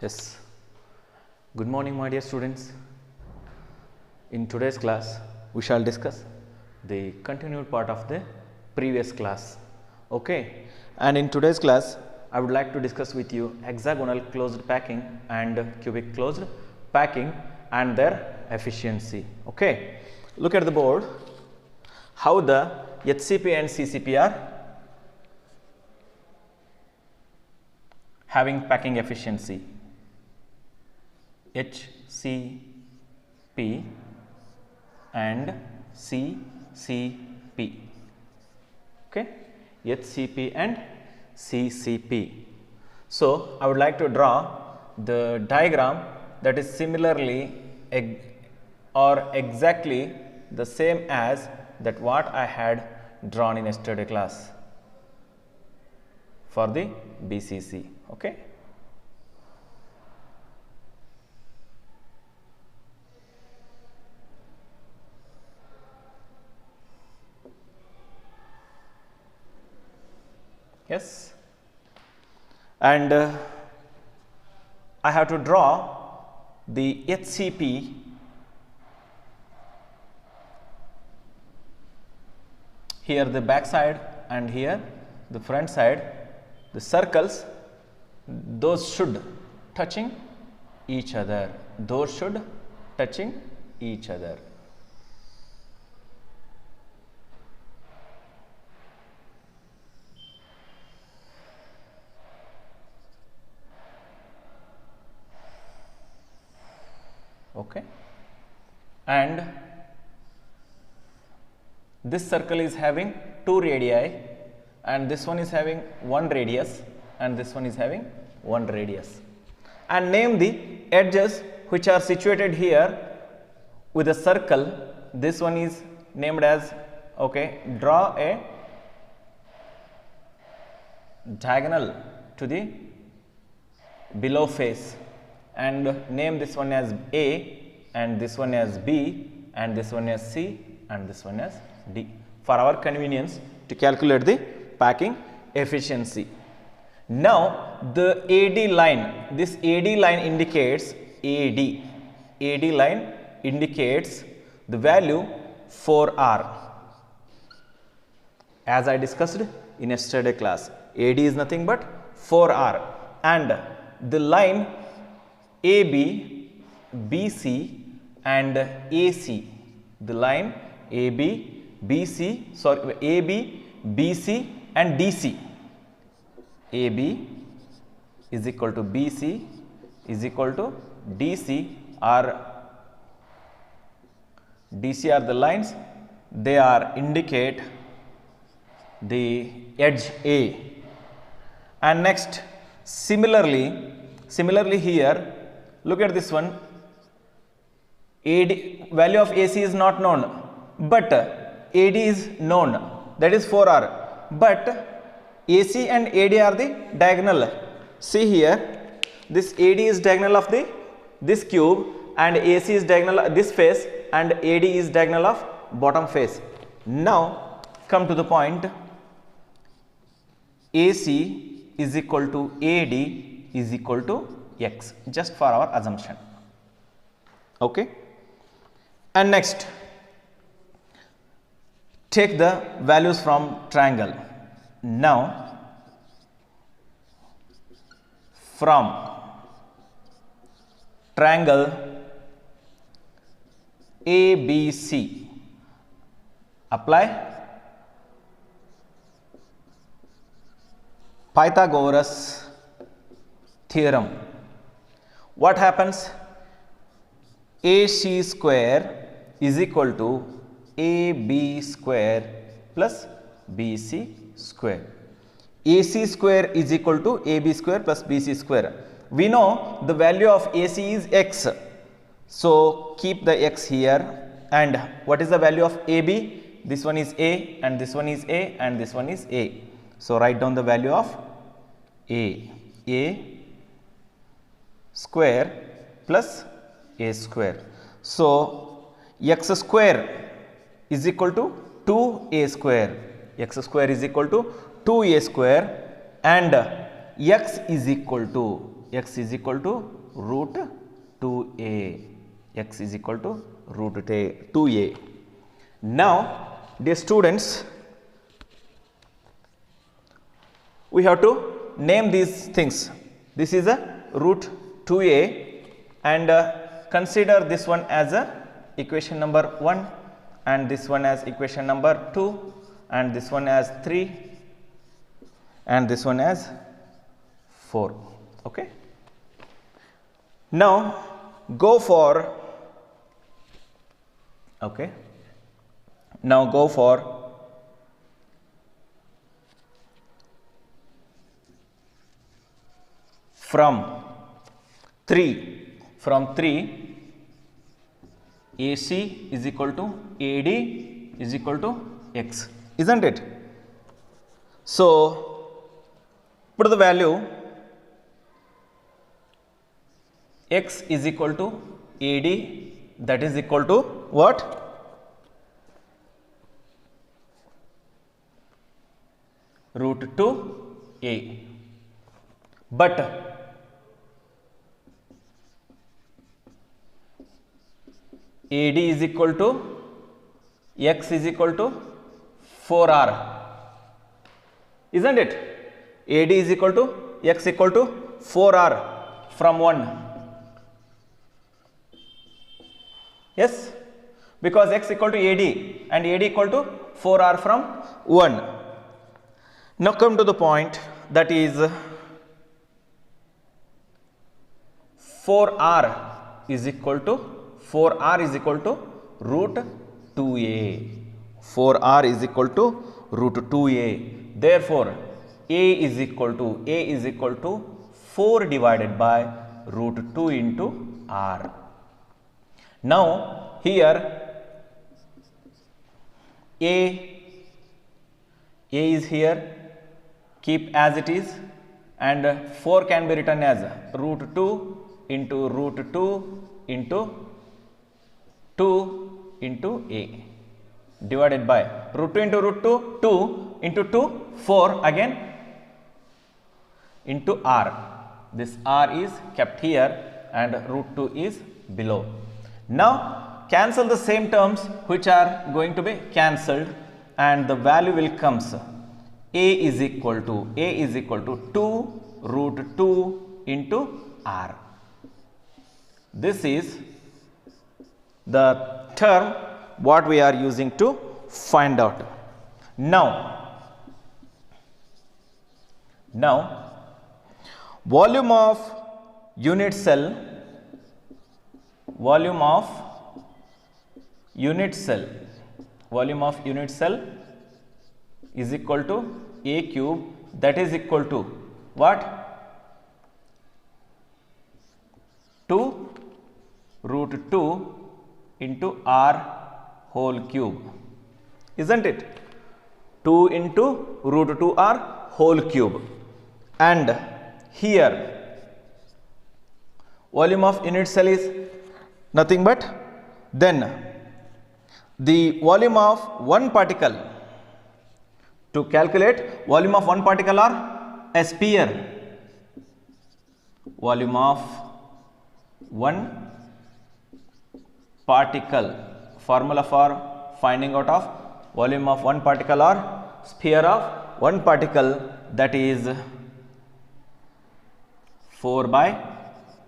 Yes. Good morning, my dear students. In today's class, we shall discuss the continued part of the previous class. Okay. And in today's class, I would like to discuss with you hexagonal closed packing and cubic closed packing and their efficiency. Okay. Look at the board. How the HCP and CCP are having packing efficiency. HCP and CCP. Okay, HCP and CCP. So I would like to draw the diagram that is similarly or exactly the same as that what I had drawn in yesterday class for the BCC. Okay. Yes, and I have to draw the HCP here the back side and here the front side. The circles, those should touching each other. Those should touching each other. Okay, and this circle is having two radii and this one is having one radius and this one is having one radius, and name the edges which are situated here with a circle. This one is named as, okay, draw a diagonal to the below face and name this one as A and this one as B and this one as C and this one as D for our convenience to calculate the packing efficiency. Now the AD line, this AD line indicates AD line indicates the value 4R as I discussed in yesterday class. AD is nothing but 4R, and the line AB, BC and AC, the line AB, BC and DC. AB is equal to BC is equal to DC, or DC are the lines, they are indicate the edge A. And next, similarly here, look at this one. AD value of AC is not known, but AD is known, that is 4R, but AC and AD are the diagonal. See here, this AD is diagonal of this cube and AC is diagonal of this face and AD is diagonal of bottom face. Now come to the point, AC is equal to AD is equal to X, just for our assumption. Okay. And next, take the values from triangle. Now from triangle ABC, apply Pythagoras theorem. What happens? AC square is equal to AB square plus BC square. AC square is equal to AB square plus BC square. We know the value of AC is X. So keep the X here. And what is the value of AB? This one is A and this one is A and this one is A. So write down the value of A square plus A square. So X square is equal to 2A square. X square is equal to 2A square and x is equal to x is equal to root 2a, x is equal to root 2a. Now, dear students, we have to name these things. This is a root 2a, and consider this one as a equation number 1, and this one as equation number 2, and this one as 3, and this one as 4. Okay. Now go for from 3 AC is equal to AD is equal to x, isn't it? So put the value x is equal to AD, that is equal to what? Root 2a. But AD is equal to x is equal to 4r, isn't it? AD is equal to x equal to 4r from 1. Yes, because x equal to AD and AD equal to 4r from 1. Now come to the point, that is 4r is equal to root 2a. 4r is equal to root 2a. Therefore, a is equal to 4 divided by root 2 into r. Now here a is here, keep as it is, and 4 can be written as root 2 into root 2 into 2 into a divided by root 2 into root 2, 2 into 2, 4 again into r. This r is kept here and root 2 is below. Now cancel the same terms which are going to be cancelled, and the value will comes a is equal to 2 root 2 into r. This is the term what we are using to find out. Now volume of unit cell is equal to a cube, that is equal to what? 2 root 2 into r whole cube, isn't it? 2 into root 2 r whole cube. And here volume of unit cell is nothing but then the volume of one particle. To calculate volume of one particle or a sphere, volume of one particle, formula for finding out of volume of one particle or sphere of one particle, that is 4 by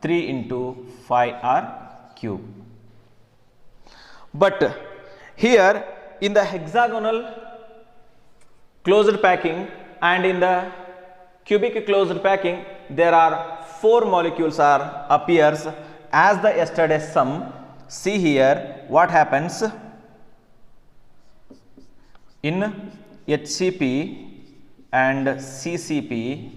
3 into 5r cube. But here in the hexagonal closed packing and in the cubic closed packing, there are 4 molecules appears as the yesterday sum. See here what happens in HCP and CCP.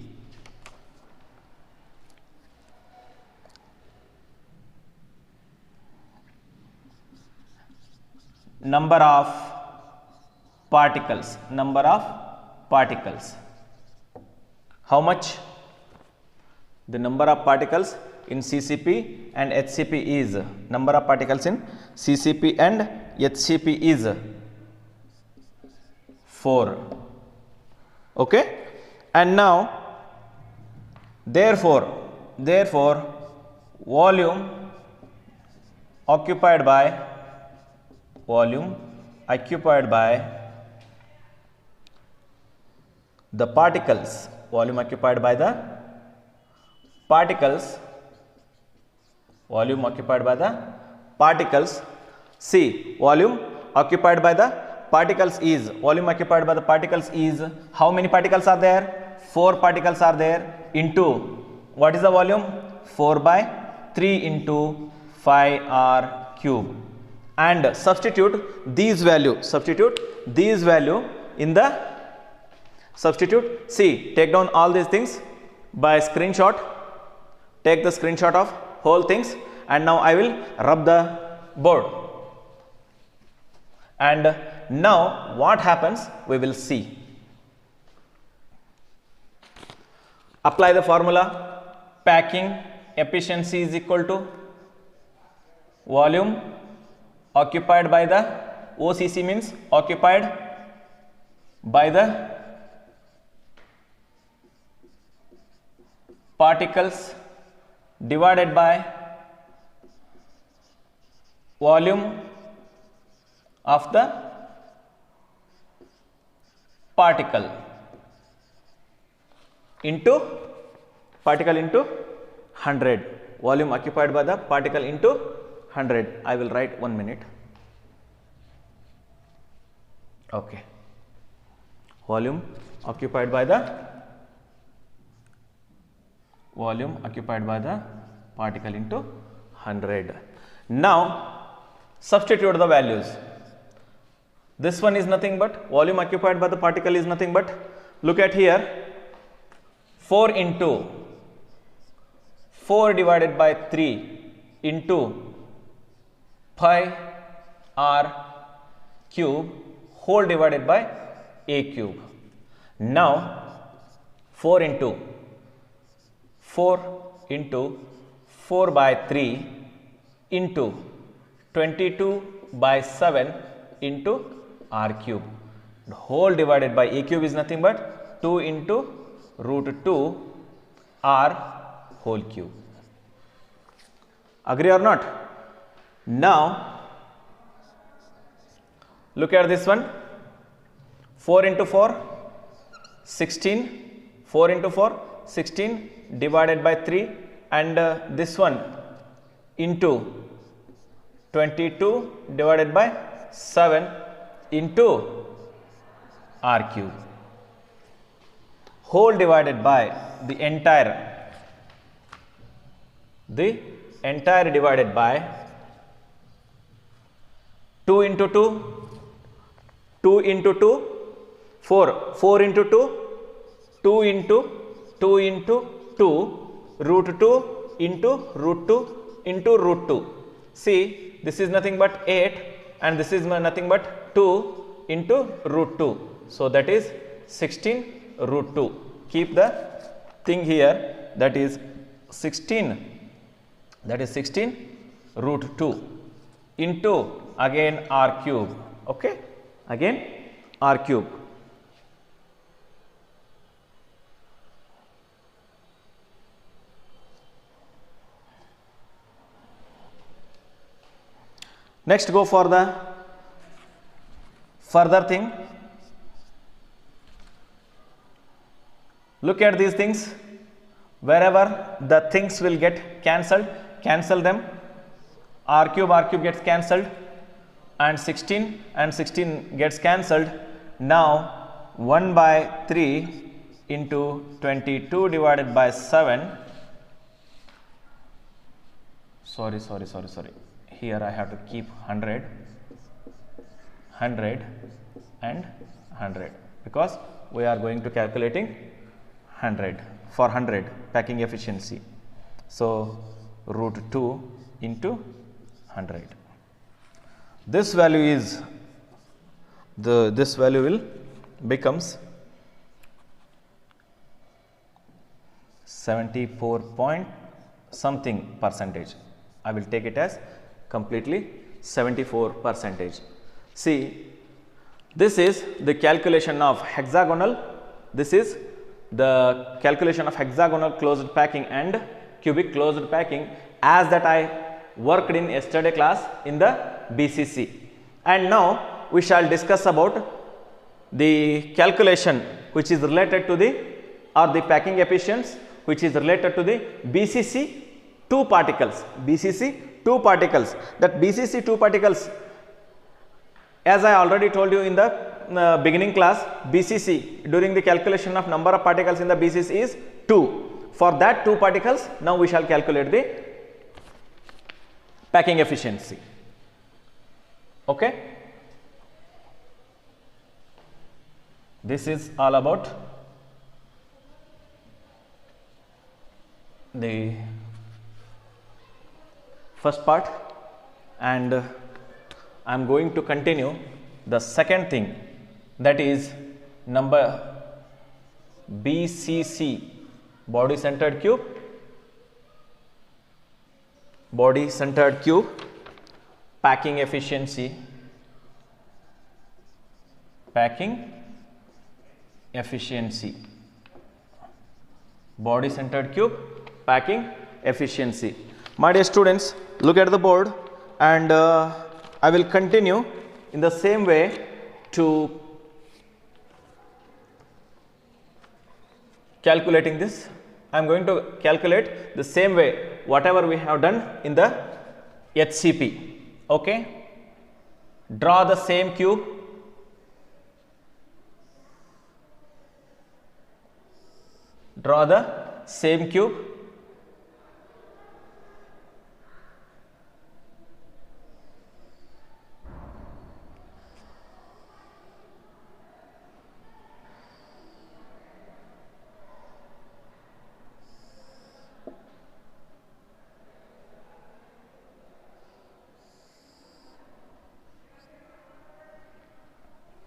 Number of particles. How much? The number of particles in CCP and HCP is, number of particles in CCP and HCP is 4. Okay. And now therefore therefore volume occupied by the particles, volume occupied by the particles, see, volume occupied by the particles is, how many particles are there? 4 particles are there, into what is the volume? 4 by 3 into 5r cube, and substitute these value in the see, take down all these things by screenshot, take the screenshot of whole things, and now I will rub the board, and now what happens we will see. Apply the formula. Packing efficiency is equal to volume occupied by the OCC, means occupied by the particles, divided by volume of the particle into 100, volume occupied by the particle into 100. I will write 1 minute. Okay, volume occupied by the particle into 100. Now substitute the values. This one is nothing but volume occupied by the particle is nothing but, look at here, 4 into 4 divided by 3 into pi r cube whole divided by a cube. Now 4 into 4 by 3 into 22 by 7 into r cube, whole divided by a cube is nothing but 2 into root 2 r whole cube. Agree or not? Now look at this one, 4 into 4 16, 4 into 4 16 divided by 3, and this one into 22 divided by 7 into r cube, whole divided by the entire divided by 2 into 2, 2 into 2, 4, 4 into 2, 2 into 2 into 2, root 2 into root 2 into root 2. See, this is nothing but 8 and this is nothing but 2 into root 2. So that is 16 root 2. Keep the thing here, that is 16 root 2 into again r cube. Okay, again r cube. Next, go for the further thing. Look at these things. Wherever the things will get cancelled, cancel them. R cube gets cancelled, and 16 gets cancelled. Now 1 by 3 into 22 divided by 7. Sorry. Here I have to keep 100 and 100 because we are going to calculating 100 for 100 packing efficiency. So root 2 into 100. This value is this value will becomes 74 point something percentage. I will take it as completely 74%. See, this is the calculation of hexagonal. This is the calculation of hexagonal closed packing and cubic closed packing as that I worked in yesterday class in the BCC. And now we shall discuss about the calculation which is related to the packing efficiency which is related to the BCC 2 particles. BCC 2 particles. That BCC 2 particles, as I already told you in the beginning class, BCC during the calculation of number of particles in the BCC is 2. For that 2 particles, now we shall calculate the packing efficiency. Okay. This is all about the first part, and I am going to continue the second thing, that is number BCC, body centered cube, packing efficiency, body centered cube, packing efficiency. My dear students, look at the board, and I will continue in the same way to calculating this. I am going to calculate the same way whatever we have done in the HCP. Okay. Draw the same cube. Draw the same cube.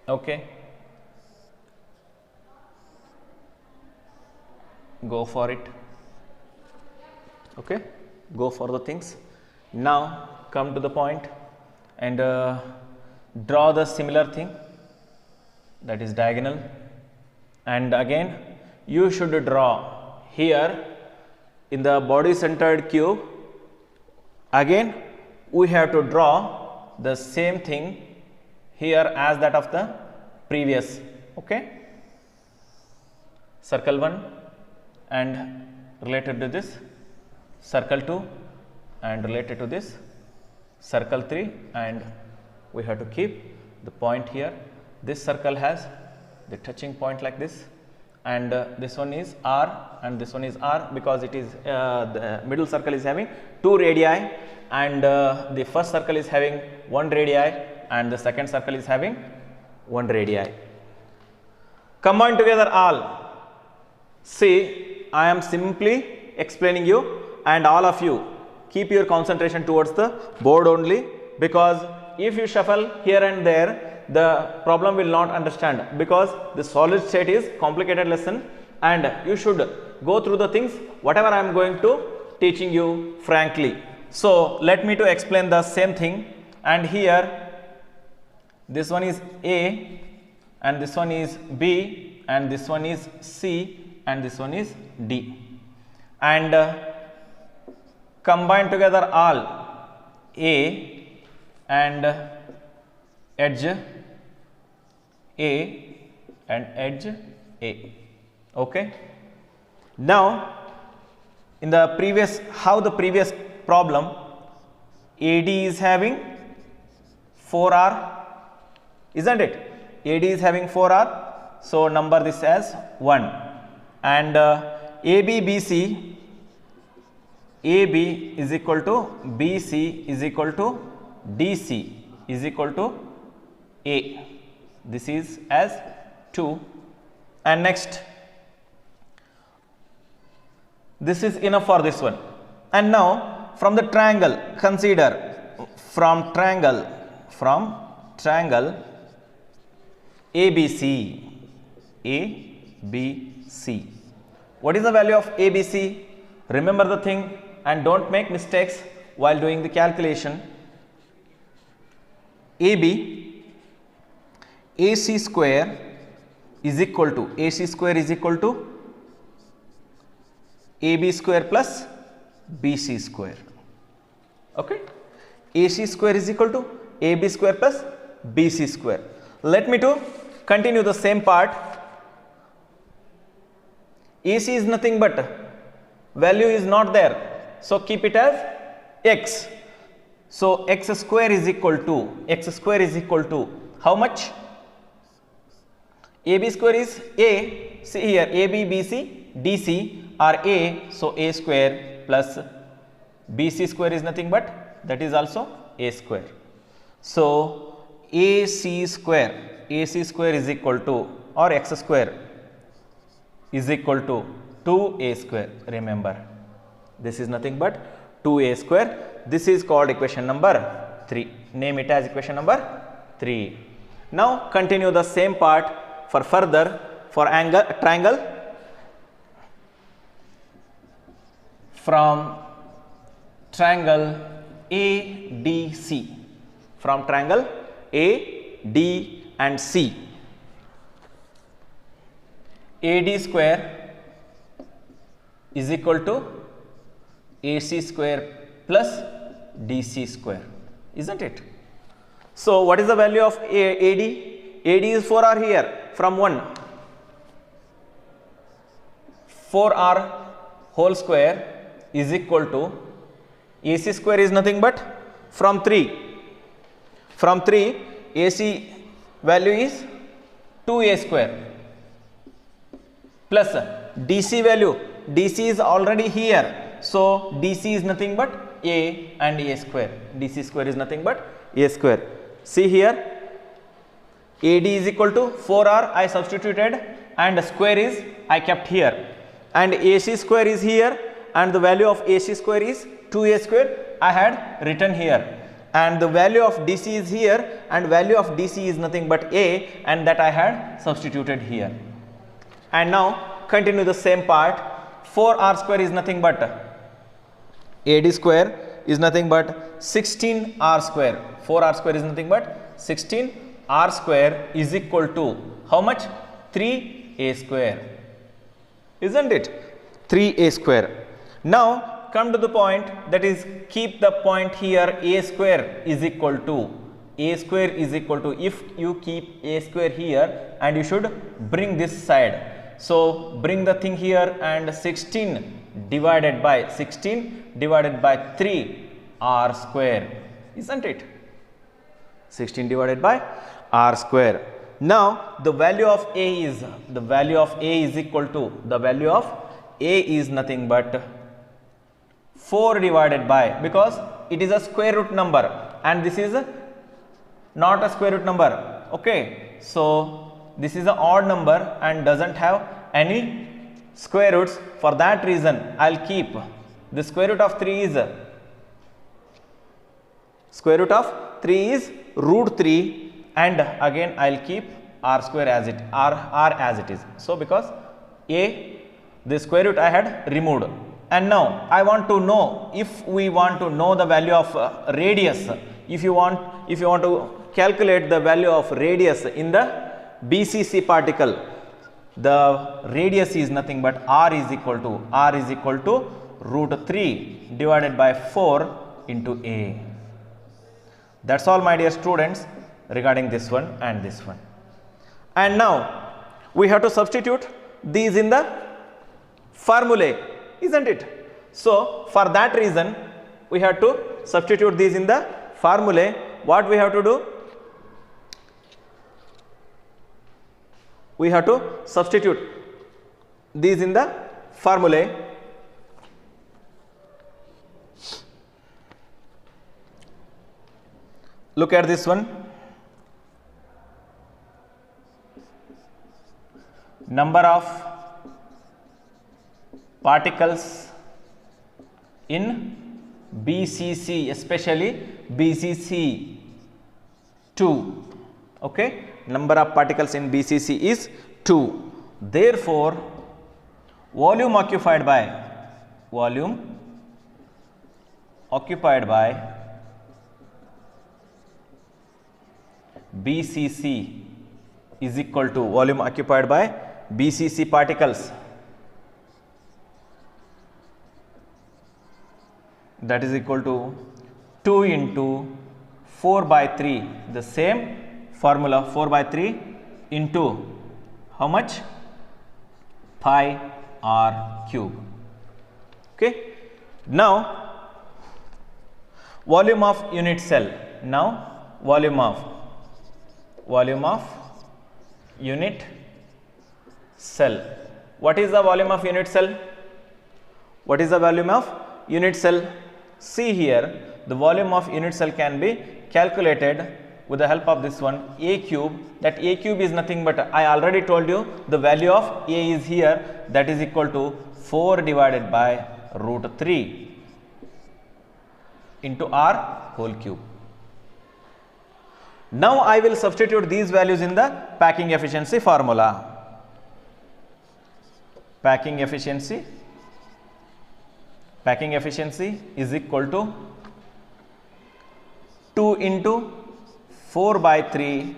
Okay. Go for it. Okay. Go for the things. Now come to the point and draw the similar thing, that is diagonal, and again you should draw here in the body centered cube. Again we have to draw the same thing here as that of the previous. Okay. Circle 1 and related to this, circle 2 and related to this, circle 3, and we have to keep the point here. This circle has the touching point like this, and this one is R and this one is R, because it is the middle circle is having 2 radii, and the first circle is having 1 radii and the second circle is having 1 radii. Combine together all. See, I am simply explaining you, and all of you keep your concentration towards the board only, because if you shuffle here and there, the problem will not understand, because the solid state is complicated lesson, and you should go through the things whatever I am going to teaching you frankly. So let me to explain the same thing, and here this one is A and this one is B and this one is C and this one is D, and combine together all A and edge A and edge A. Okay. Now in the previous, how the previous problem, AD is having 4R, isn't it? AD is having 4R, so number this as 1, and ABBC, AB is equal to BC is equal to DC is equal to A, this is as 2, and next this is enough for this one. And now from the triangle, consider from triangle ABC, what is the value of ABC? Remember the thing and don't make mistakes while doing the calculation. AB, AC square is equal to AB square plus BC square. Okay, AC square is equal to AB square plus BC square. Let me to continue the same part. AC is nothing but value is not there, so keep it as x. So x square is equal to how much? AB square is A. See here, AB, BC, DC are A, so A square plus BC square is nothing but that is also A square. So AC square is equal to, or x square is equal to 2A square. Remember, this is nothing but 2A square. This is called equation number 3. Name it as equation number 3. Now continue the same part for further for triangle from triangle ADC, from triangle A, D and C. AD square is equal to AC square plus DC square, isn't it? So what is the value of AD? AD is 4R here from 1. 4R whole square is equal to AC square is nothing but from 3. From 3 AC value is 2A square plus DC value. DC is already here, so DC is nothing but A and A square. DC square is nothing but A square. See here, AD is equal to 4R I substituted and square is I kept here, and AC square is here and the value of AC square is 2A square I had written here, and the value of DC is here and value of DC is nothing but A, and that I had substituted here. And now continue the same part. 4R square is nothing but AD square is nothing but 16R square. 4R square is nothing but 16R square is equal to how much? 3A square, isn't it? 3A square. Now come to the point, that is keep the point here. A square is equal to if you keep A square here and you should bring this side. So bring the thing here, and 16 divided by 3 R square, isn't it? 16 divided by R square. Now the value of A is equal to, the value of A is nothing but 4 divided by, because it is a square root number and this is not a square root number. Okay, so this is an odd number and doesn't have any square roots. For that reason I'll keep the square root of 3 is root 3, and again I'll keep R square as it is. So because the square root I had removed, and now I want to know, if we want to know the value of radius, if you want to calculate the value of radius in the BCC particle, the radius is nothing but R is equal to root 3 divided by 4 into A. That's all, my dear students, regarding this one and this one. And now we have to substitute these in the formulae, isn't it? So for that reason we have to substitute these in the formulae. What we have to do? We have to substitute these in the formulae. Look at this one. Number of particles in BCC, especially BCC 2. Okay, number of particles in BCC is 2. Therefore, volume occupied by BCC is equal to volume occupied by BCC particles that is equal to 2 into 4 by 3, the same formula, 4 by 3 into how much? Pi r cube. Okay. Now volume of unit cell. Now volume of unit cell. What is the volume of unit cell? What is the volume of unit cell? See here, the volume of unit cell can be calculated with the help of this one, a cube. That a cube is nothing but, I already told you, the value of a is here, that is equal to 4 divided by root 3 into r whole cube. Now I will substitute these values in the packing efficiency formula. Packing efficiency is equal to 2 into 4 by 3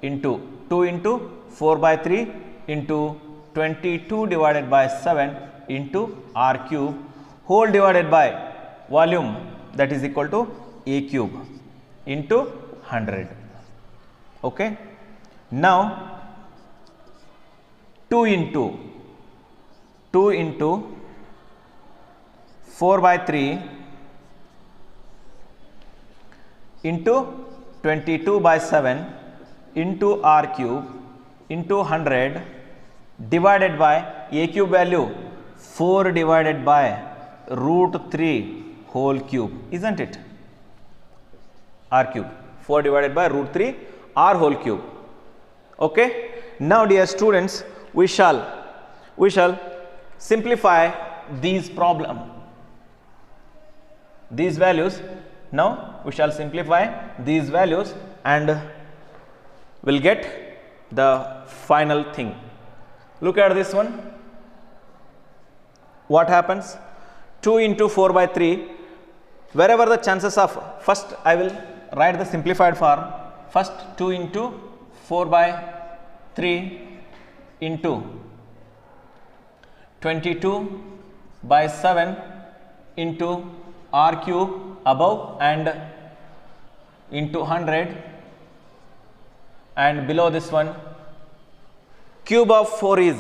into 2 into 4 by 3 into 22 divided by 7 into r cube whole divided by volume, that is equal to a cube into 100. Okay. Now 2 into 4 by 3 into 22 by 7 into r cube into 100 divided by a cube value 4 divided by root 3 whole cube, isn't it? R cube, 4 divided by root 3 r whole cube. Okay. Now dear students, we shall simplify these values. Now we shall simplify these values and will get the final thing. Look at this one. What happens? 2 into 4 by 3, wherever the chances of, first I will write the simplified form. First 2 into 4 by 3 into 22 by 7 into r cube above and into 100, and below this one, cube of 4 is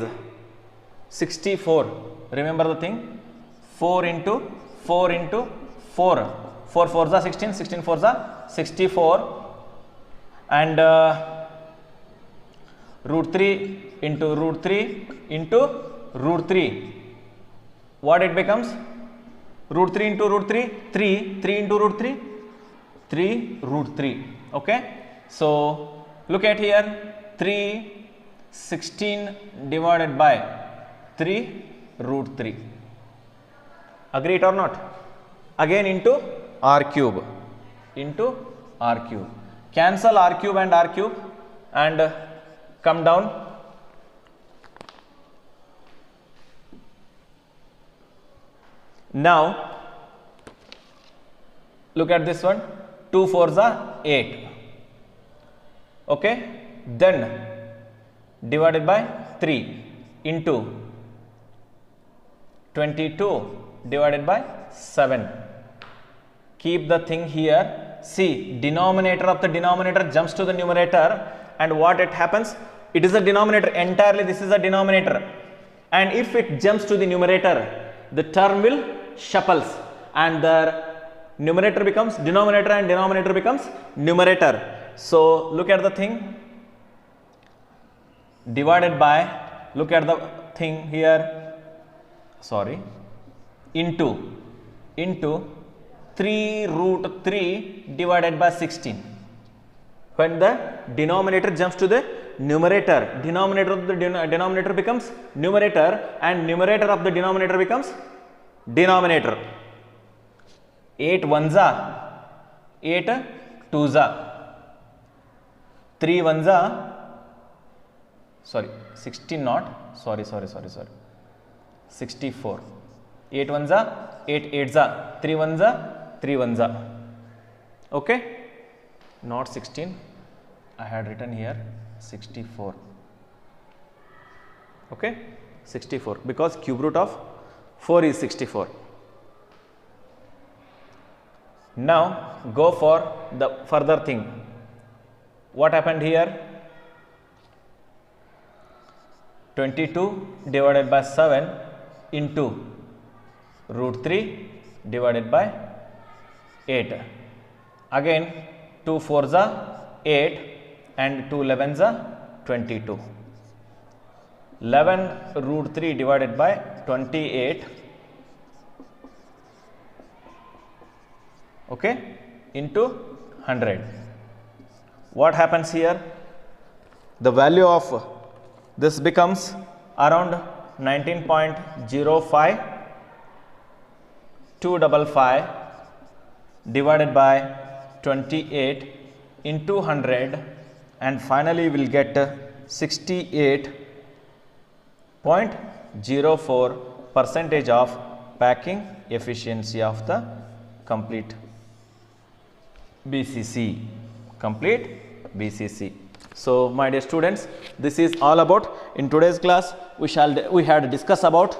64. Remember the thing, 4 into 4 into 4, 4 4s are 16, 16 4s are 64, and root 3 into root 3 into root 3, what it becomes? Root 3 into root 3, 3 into root 3, 3 root 3. Okay. So look at here, 3 16 divided by 3 root 3. Agree it or not? Again into r cube, cancel r cube and come down. Now look at this one, 2 4s are 8. Okay. Then divided by 3 into 22 divided by 7. Keep the thing here. See, denominator of the denominator jumps to the numerator, and what it happens? It is a denominator entirely. This is a denominator, and if it jumps to the numerator, the term will shuffles and the numerator becomes denominator and denominator becomes numerator. So look at the thing, divided by, look at the thing here, sorry, into 3 root 3 divided by 16. When the denominator jumps to the numerator, denominator of the denominator becomes numerator and numerator of the denominator becomes denominator. 8 1s are 8 2s are 3 1s are, sorry, 16 not, sorry 64. 8 1s are 8 8s are 3 1s are 3 1s are. Okay, not 16, I had written here 64. Okay, 64, because cube root of 4 is 64. Now go for the further thing. What happened here? 22 divided by 7 into root 3 divided by 8. Again 2 4s are 8 and 2 11s are 22. 11 root 3 divided by 28, okay, into 100. What happens here? The value of this becomes around 19.05 255 divided by 28 into 100, and finally we will get 68.04% of packing efficiency of the complete BCC. Complete BCC. So my dear students, this is all about. In today's class we had discussed about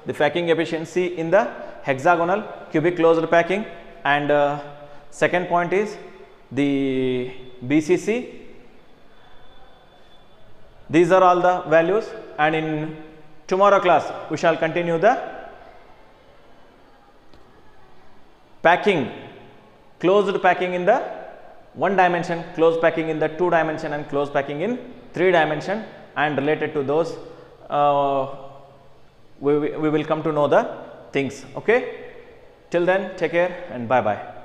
the packing efficiency in the hexagonal cubic closed packing, and second point is the BCC. These are all the values, and in tomorrow class we shall continue the packing, closed packing in the 1 dimension, closed packing in the 2 dimension, and closed packing in 3 dimension, and related to those we will come to know the things. Okay, till then take care and bye bye.